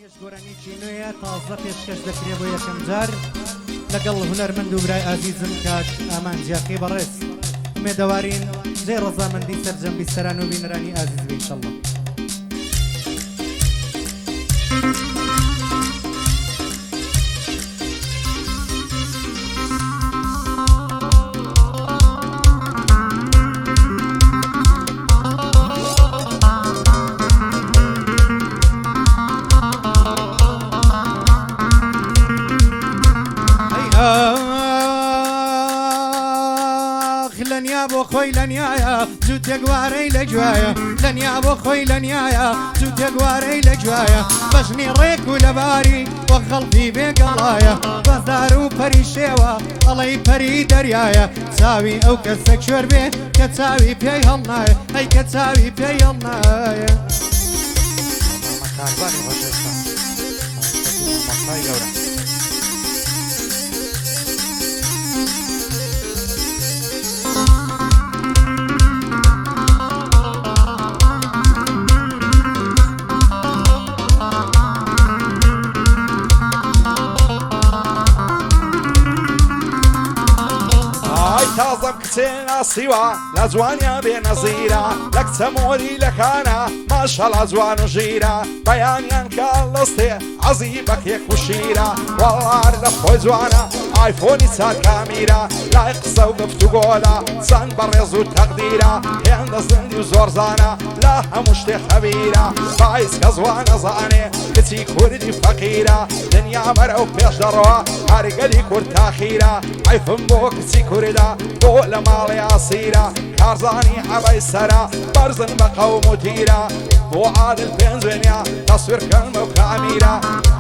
پێشگۆرانی نوێیە تازە پێشکەش دەکرێ بۆ یەکەم جار لەگەڵ هونەرمەند و برای ئازیزم کاک ئامان جیاقی بەڕێز ئومێدەوارین جێ ڕەزامەندی سەرجەم بیستەران و بینەرانی ئازیز بێ ئینشەڵڵا. لەنیا بۆ خۆی لەنیایە جووتێک وارەی لە گوایە لەنیا بۆ خۆی لەنیایە جووتێک وارەی لە گوایە بەژنی ڕێک و لەباری وە خەڵکی بێگەڵایە بەزار و پەری شێوە ئەڵەی پەری دەریایە چاوی ئەو کەسە کوێر بێ کە چاوی پێی هەڵنایە ئەی کە چاوی پێی هەڵنایە. تازم کچێنە سیوە لە جوانیا بێنەزیرە لە کچە مۆری لەکانە ماشەڵا جوان و ژیرە بەیانیان کاڵستێ عەزی بەکێک و شیرە وەڵار لە خۆی جوانە ئایفۆنی چار کامیرە لای قسە و گفت و گۆلە چەند بەڕێز و تەقدیرە هێندە زندی و زۆر زانە لە هەموو شتێ خەبیرە باعیس کە زوانە زانێ کچی کوردی فەقیرە دنیا بەرە و پێش دەڕەوە هەرگەلی کورد تاخیرە عیفم بۆ کچی کوردە بۆ لە ماڵی ئاسیرە کارزانی عەبەی سەرە بەرزن بە قەوم و تیرە بۆ عادل پێنجێنیا تەسویرکەن بەو کامیرە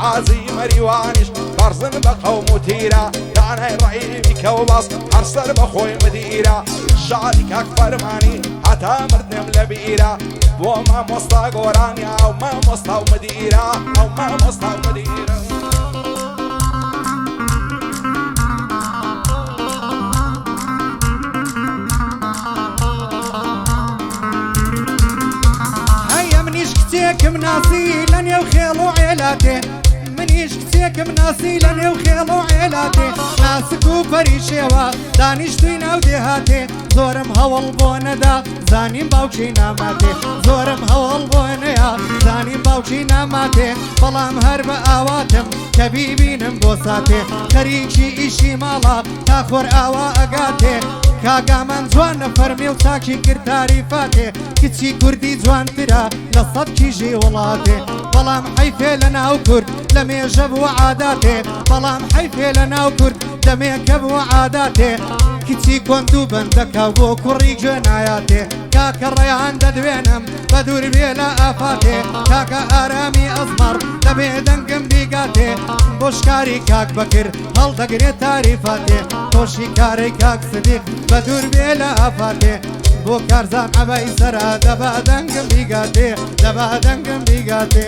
عازی مەریوانیش بەرزن بە قەوم و تیرە دانای ڕەحیمی کەوبەس هەر سەر بە خۆی مدیرە شعری کاک فەرمانی هەتا مردنم لە بیرە بۆ مامۆستا گۆرانیا ئەو مامۆستا و مدیرە ئەو مامۆستا و مدیرە. کتێکم ناسی لە نێو خێڵ و عێلاتێ منیش کتێکم ناسی لە نێو خێڵ و عێلاتێ ناسک و پەری شێوە دانیشتووی ناو دێهاتێ زۆرم هەوڵ بۆ نەدا زانیم باوکی ناماتێ زۆرم هەوڵ بۆ نەیا زانیم باوکی ناماتێ بەڵام هەر بە ئاواتم کە بیبینم بۆ ساتێ خەریکی ئیشی ماڵە تا خۆر ئاوا ئەگاتێ کاگامان جوان نەفەرمێ و چاکی کرد تاریفاتێ کچی کوردی جوانترە لە سەد کیژی وڵاتێ بەڵام حەیفێ لە ناو کورد لە مێژە بووە عاداتێ بەڵام حەیفێ لە ناو کورد لە مێکە بووە عاداتێ کچی کۆند و بەندەکە بۆ کوڕی گوێنایاتێ کاکە ڕێیان دەدوێنم بە دوور بێ لە ئافاتێ کاکە ئارامی ئەزمەڕ دەبێ دەنگم بیگاتێ بۆ شکاری کاک بەکرد هەڵدەگرێت تاریفاتێ تۆشی کارەی کاک سدیق بە دوور بێ لە ئافاتێ بۆ کارزان عەبەی سەرا دەبا دەنگم بیگاتێ دەبا دەنگم بیگاتێ.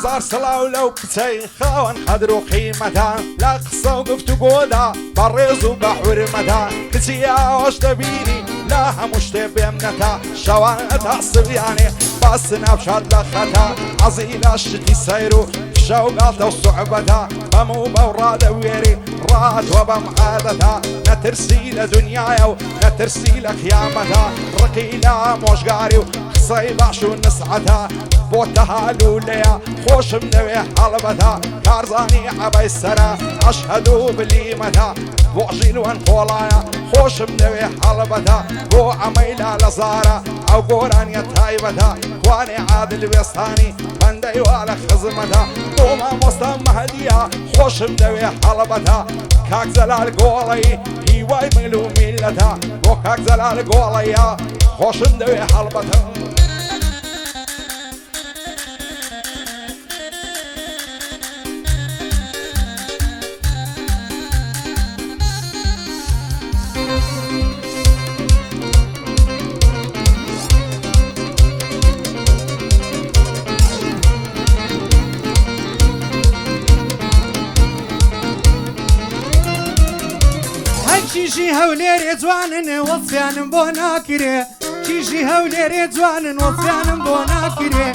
هەزار سڵاو لەو کچەی خاوەن قەدر و قیمەتە لە قسە و گفت و گۆدا بەڕێز و بە حورمەتە کچی ئاوەش دەبینی لە هەموو شتێ بێمنەتە شەوانە تا سڤیانێ باس ناوچات لە خەتە عەزی لە شتی سەیر و فشە و گاڵتە و سوحبەتە بەم و بەو ڕادەوێری ڕاتوە بەم عادەتە نەترسی لە دونیایە و نەترسی لە قیامەتە ڕقی لە مۆژگاری و قسەی باش و نسعەتە بۆ تەهالولەیە خۆشم نەوێ هەڵبەتە کارزانی عەبەی سەرە ئەشهەد و بلیمەتە بۆ ژینوەن خۆڵایە خۆشم نەوێ هەڵبەتە بۆ ئەمەیلا لە زارە ئەو گۆرانیە تایبەتە کوانێ عادل وێستانی بەندەی وا لە خزمەتە بۆ مامۆستا مەهەدیە خۆشم نەوێ هەڵبەتە کاک زەلال گۆڵەی هیوای مل و میلەتە بۆ کاک زەلال گۆڵەیە خۆشم نەوێ هەڵبەتە. چیژی هەولێرێ جوانن وەسیانم بۆ ناکرێ چیژی هەولێرێ جوانن وەسیانم بۆ ناکرێ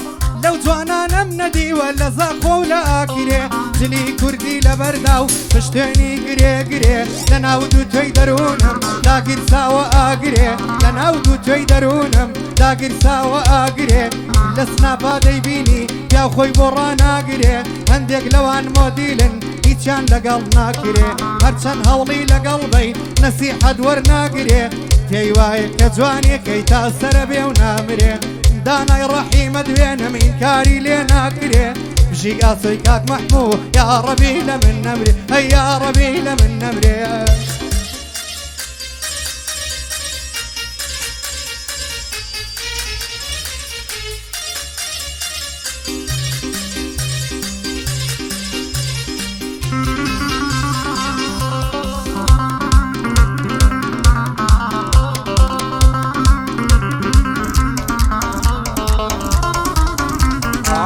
لەو جوانانم نەدیوە لە زاخۆ و لە ئاکرێ جلی کوردی لە بەردا و پشتێنی گرێ لە ناو دوو تۆی دەروونم داگیرساوە ئاگرێ لە ناو دوو تۆی دەروونم داگیرساوە ئاگرێ لە سناپا دەیبینی یا خۆی بۆ ڕاناگرێ هەندێک لەوان مۆدیلن هیچیان لەگەڵ ناکرێ هەرچەند هەوڵی لەگەڵ بەی نەسیحەت وەرناگرێ پێی وایە کە جوانێکەی تا سەرە بێ و نامرێ دانای ڕەحیمە دوێنم ئینکاری لێ ناکرێ بژی ئاسۆی کاک مەحموو یا ڕەبی لە من نەمرێ ئەی یا ڕەبی لە من نەمرێ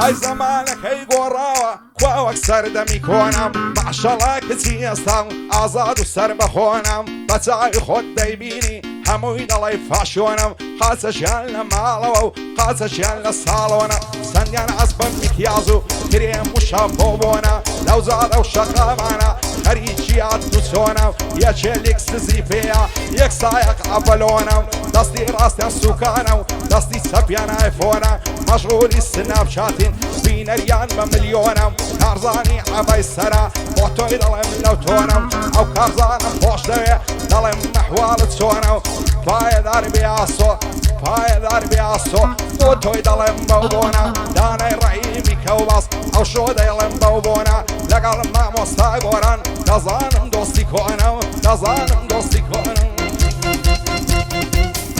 ئای زەمانەکەی گۆڕاوە کواوەک سەردەمی کۆنم ماشەڵا کچی ئێستام ئازاد و سەر بەخۆنم بە چاوی خۆت دەیبینی هەمووی دەڵێی فاشۆنم قاچەشیان لە ماڵەوە و قاچەشیان لە ساڵۆنە سەندیان ئەسبم میکیاز و کرێم و شەمپۆ بۆنە لەو زادە و شەقامانە خەریکی هات و چۆنە یەکێ لیکسزی پێیە یەک سایەق ئەپەلۆنە دەستی ڕاستیان سوکانە و دەستی چەپیان ئایفۆنە مەشغولی سناپچاتین بینەریان بە ملیۆنم کارزانی عەبای سەرە بۆ تۆی دەڵێم لەو تۆنم ئەو کارزانم خۆش دەوێ دەڵێم مەحواڵت چۆنە و پایەدار بێئاسۆ پایەدار بێئاسۆ بۆ تۆی دەڵێم بەو بۆنە دانای ڕەحیمی کەوباس ئەو شۆ دەیڵێم بەو بۆنە لەگەڵ مامۆستا گۆران دەزانم دۆستی کۆنە و دەزانم دۆستی کۆنە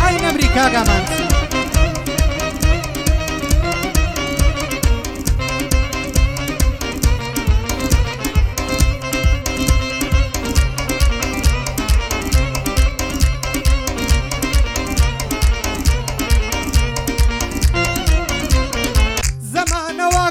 ئای نەمری کاگەمان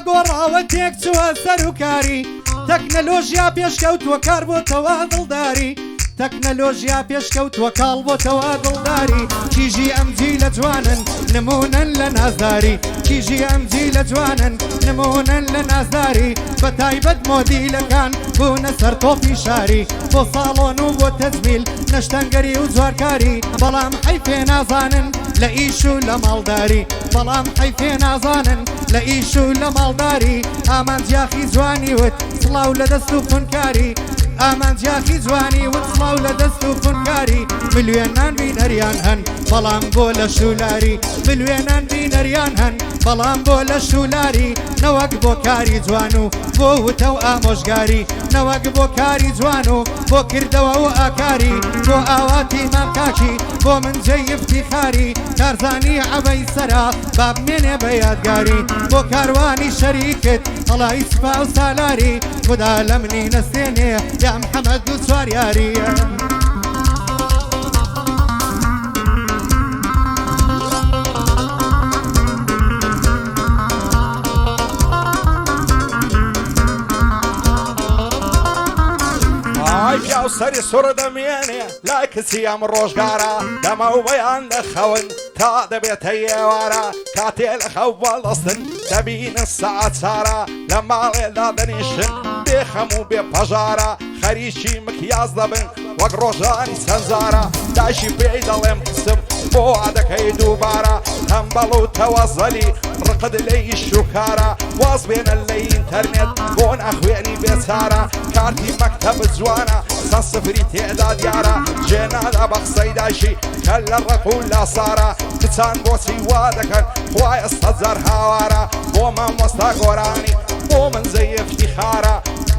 گۆڕاوە تێک چوە سەر و کاری تەکنەلۆژیا پێشکەوتووە کار بۆتەوە دڵداری تەکنەلۆژیا پێشکەوتووە کاڵ بۆتەوە دڵداری کیژی ئەمجی لە جوانن نمونەن لە نازداری کیژی ئەمجی لە جوانن نمونەن لە نازداری بە تایبەت مۆدیلەکان بوونە سەر تۆپی شاری بۆ ساڵۆن و بۆ تەجمیل نەشتەنگەری و جوارکاری بەڵام حەیفێ نازانن لە ئیش و لە ماڵداری بەڵام حەیفێ نازانن لە ئیش و لە ماڵداری ئامانجیاخی جوانی وت سڵاو لە دەست و فنکاری ئامانجیاخی جوانی وت سڵاو لە دەست و فنکاری ملوێنان بینەریان هەن بەڵام بۆ لە شولاری ملوێنان بینەریان هەن بەڵام بۆ لە شولاری نەوەک بۆ کاری جوان و بۆ وتە و ئامۆژگاری نەوەک بۆ کاری جوان و بۆ کردەوە و ئاکاری بۆ ئاواتی مامکاکی بۆ من جێی افتیخاری کارزانی عەبەی سەرا بابمێنێ بە یادگاری بۆ کاروانی شەریکت هەڵای سوپا و سالاری خدا لە منی نەستێنێ یا محەممەد و چوار یاری پیا و سەری سوڕ دەمێنێ لای کچی ئەم ڕۆژگارە دەمە و بەیان دەخەون تا دەبێتە ئێوارە کاتێ لە خەو بەڵەستن دەبینن سەعات چارە لە ماڵێدا دەنیشتن بێخەم و بێ پەژارە خەریکی مکیاز دەبن وەک ڕۆژانی چەنجارە داشی پێی دەڵێم قسم بۆ عادەکەی دووبارە تەمبەڵ و تەوەزەلی ڕقد لەی شوکارە واز بێنە لە ئینتەرنێت بۆ نەخوێنی بێچارە کارتی مەکتەب جوانە سەد سفری تێدا دیارە جێنادا بە قسەی داشی کە لە ڕق و لاسارە کچان بۆچی وا دەکەن خوای ئەستەجار هاوارە بۆ مامۆستا گۆرانی بۆ من جێی افتیخارە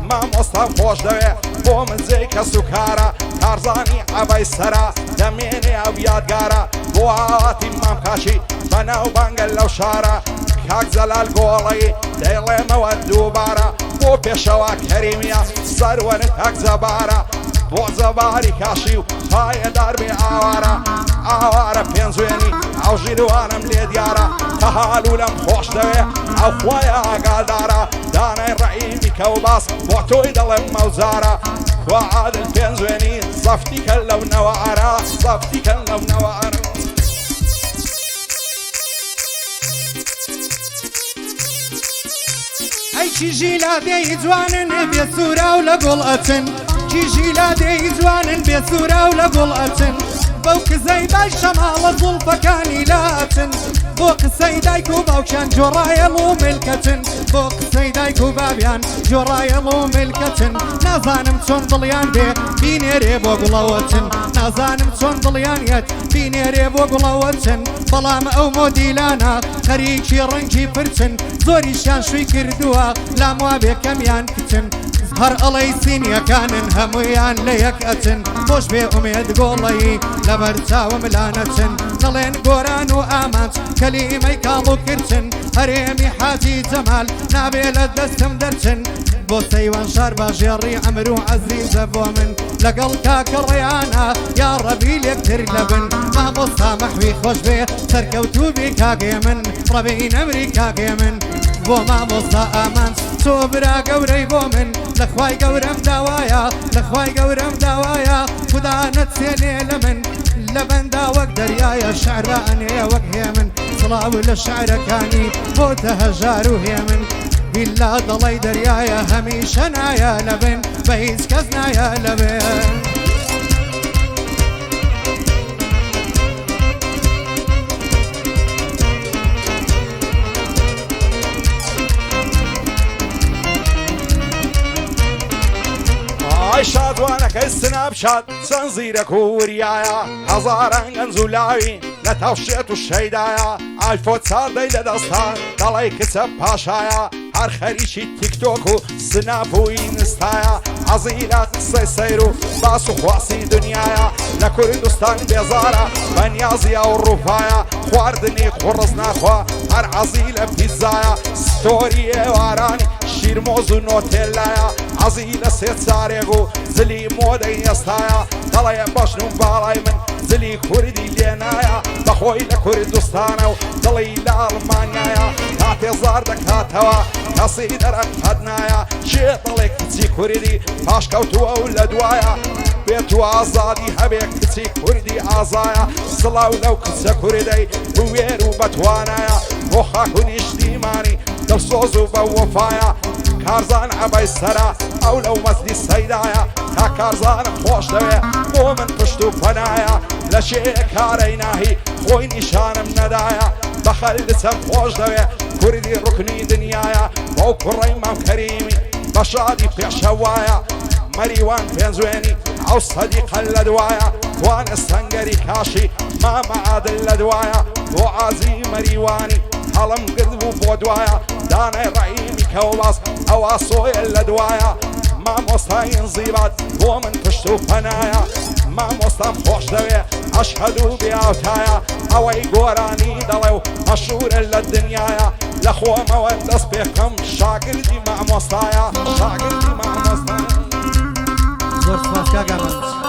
مامۆستام خۆش دەوێ بۆ من جێی کەس و کارە کارزانی عەبەی سەرا دەمێنێ ئەو یادگارە بۆ ئاواتی مامکاشی بەناو بانگەل لەو شارە کاک جەلال گۆڵەی دەیڵێمەوە دووبارە بۆ پێشەوە کەریمیە سەروەرت کاک جەبارە بۆ جەباری کاشی و پایەدار بێ ئاوارە ئاوارە پێنجوێنی ئەو ژیروانم لێ دیارە تەهال و لەم خۆش دەوێ ئەو خۆی ئاگادارە دانای ڕەحیمی کەوباس بۆ تۆی دەڵێم مەوزارە خوا عادل پێنجوێنی زەفتی کەن لەو نەوەعارە زەفتی کەن لەو نەوەعارە ئەی کیژی لادێی جوانن بێ سوورە و لە گوڵ ئەچن کیژی لادێی جوانن بێ سوورە و لە گوڵ ئەچن بەو کزەی بای شەماڵە زوڵفەکانی لاچن بۆ قسەی دایک و باوکیان جۆڕایەڵ و ملکەچن بۆ قسەی دایک و بابیان جۆڕایەڵ و ملکەچن نازانم چۆن دڵیان بێ بینێرێ بۆ گوڵەوەچن نازانم چۆن دڵیان یەت بینێرێ بۆ گوڵەوەچن بەڵام ئەو مۆدیلانە خەریکی ڕەنگی پرچن زۆریشیان شووی کردووە لام وا بێکەمیان کچن هەر ئەڵەی سینیەکانن هەمویان لە یەک ئەچن خۆش بێ ئومێد گۆڵەیی لەبەر چاوم لانەچن دەڵێن گۆران و ئامانج کەلیمەی کاڵ و کرچن هەرێمی حاجی جەمال نابێ لە دەستم دەرچن بۆ سەیوان شار باژێڕی ئەمر و عەزیزە بۆ من لەگەڵ کاکە ڕێیانە یا ڕەبی لێکتر لەبن مامۆستا مەحوی خۆش بێ سەرکەوتوبی کاگێ من ڕەبین ئەمری کاگێ من بۆ مامۆستا ئامانج تۆ برا گەورەی بۆ من لەخوای گەورەم داوایە لەخوای گەورەم داوایە خدا نەچێنێ لە من لە بەندا وەک دەریایە شعرە ئەنێ وەک هێ من سڵاو لە شعرەکانی بۆتە هەژار و هێ من بیلا دەڵی دەریایە هەمیشە نایە لە بن بە هیچ کەس نایە لە بن ئای شادوانەکەی سناپشات چەند زیرەک و وریایە هەزاران گەنج و لاوی لە تەوشێت و شەیدایە ئایفۆ چاردەی لە دەستان دەڵی کچە پاشایە هەر خەریکی تیکتۆک و سناپ و ئینستایە حەزی لە قسەی سەیر و باس و خواسی دنیایە لە کوردستان بێزارە بەنیازی ئەو ڕووپایە خواردنی قوڕز ناخوا هەر حەزی لە پیزایە ستۆری ئێوارانی شیرمۆز و نۆتێلایە حەزی لە سێ چارێک و زلی مۆدەی ئێستایە دەڵێ بەشن و باڵای من زلی کوردی لێنایە بەخۆی لە کوردستانە و دڵی لە ئەڵمانیایە کاتێزار دەکاتەوە کەسی دەرەقەت نایە شێ دەڵێ کچی کوردی پاشکەوتووە و لە دوایە بێت و ئازادی هەبێ کچی کوردی ئازایە سڵاو لەو کچە کوردەی بوێر و بەتوانایە بۆ خاک و نیشتیمانی دڵسۆز و بە وەفایە کارزان عەبەی سەرە ئەو لەو مەسلی سەیدایە تا کارزانم خۆش دەوێ بۆ من پشت و پەنایە لە شێ کارەی ناهی خۆی نیشانم نەدایە بە خەلدچەم خۆش دەوێ کوردی ڕوکنی دنیایە بەو کوڕەی مام کەریمی بە شادی پێشەوایە مەریوان پێنجوێنی ئەو سەدیقە لە دوایە توانە سەنگەری کاشی مامە عادل لە دوایە بۆ ئازی مەریوانی هەڵم گرد بوو بۆ دوایە دانای ڕەحیمی کەوباس ئەوا سۆیە لە دوایە مامۆستای زیبات بۆ من پشت و پەنایە مامۆستام خۆش دەوێ ئەشهەد و بیاوتایە ئەوەی گۆرانی دەڵێ و مەشهورە لە دنیایە لە خۆمەوە دەست پێکەم شاگردی مامۆستایە شاگردی مامۆستایە زۆر سپاس کاکە ئامانج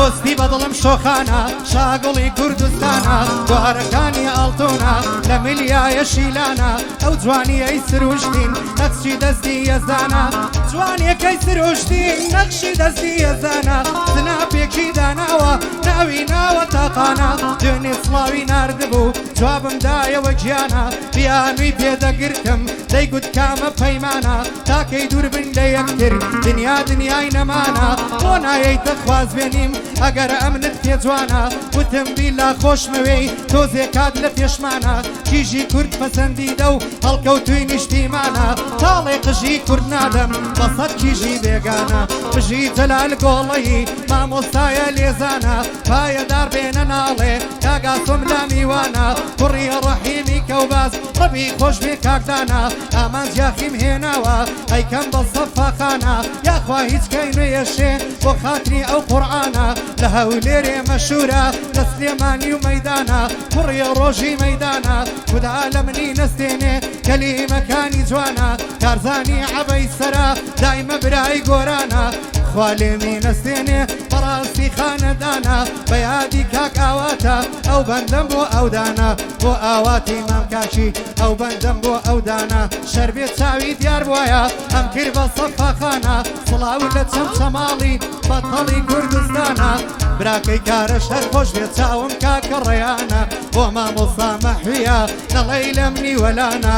دۆستی بەدڵم شۆخانە شاگڵی کوردستانە گوهرەکانی ئاڵتۆنە لە ملیایە شیلانە ئەو جوانیەی سروشتین نەخشی دەستی یەزانە جوانیەکەی سروشتین نەخشی دەستی یەزانە سناپێکی داناوە ناوی ناوە تاقانە دوێنێ سڵاوی ناردبوو جوابم دایەوە گیانە بیانووی پێدەگرتم دەیگوت کامە پەیمانە تاکەی دوور بن لە یەکتر دنیا دنیای نەمانە بۆ نایەیتە خوازبێنیم ئەگەر ئەمنت پێ جوانە وتم بیلا خۆشمەوەی تۆزێ کات لە پێشمانە کیژی کورد پەسەندیدە و هەڵکەوتووی نیشتیمانە تاڵێ قژی کورد نادەم بەسەد کیژی بێگانە بژیتە لال گۆڵەیی مامۆستایە لێزانە پایەدار بێنە ناڵێ کاگاسۆم لا میوانە کوڕی ڕەحیمی کەوباز ڕەبی خۆش بێ کاکدانە ئامان جاخیم هێناوە ئەیکەم بە سەفاخانە یاخوا هیچ کەی نوێشێ بۆ خاتری ئەو قورعانە لە هەولێرێ مەشهورە لە سلێمانی و مەیدانە کوڕی ڕۆژی مەیدانە خدا لە منی نەستێنێ کەلیمەکانی جوانە کارزانی عەبەی سەرا دایمە برای گۆرانە خوا لێمی نەستێنێ بەڕاستی خانەدانە بە یادی کاک ئاواتە ئەو بەندەم بۆ ئەودانە بۆ ئاواتی مام کاچی ئەو بەندەم بۆ ئەودانە شەربێت چاوی دیار وایە ئەم کرد بە سەفاخانە سڵاو لە چەمچەماڵی بەتەڵی کوردستانە براکەی کارە شەر خۆش بێت چاوم کاکە ڕێیانە بۆ مامۆستا مەحویە نەڵەی لە منی وەلانە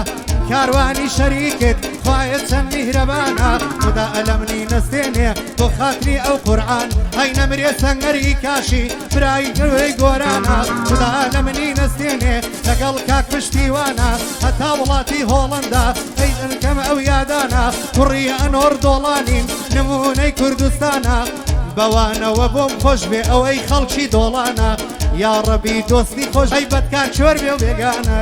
کاروانی شەریکت خوایە چەند میهرەبانە خدا ئەلە منی نەستێنێ بۆ خاتری ئەو قورعان هەی نەمرێ سەنگەری کاشی برای گوێی گۆرانە خدا لە منی نەستێنێ لەگەڵ کاک پشتیوانە هەتا وڵاتی هۆڵەندا ئەی ئەنکەم ئەو یادانە کوڕی ئەنۆر دۆڵانین نمونەی کوردستانە بەوانەوە بۆم خۆش بێ ئەوەی خەڵکی دۆڵانە یا ڕەبی دۆستی خۆش هەیبەت کار چۆر بێ و بێگانە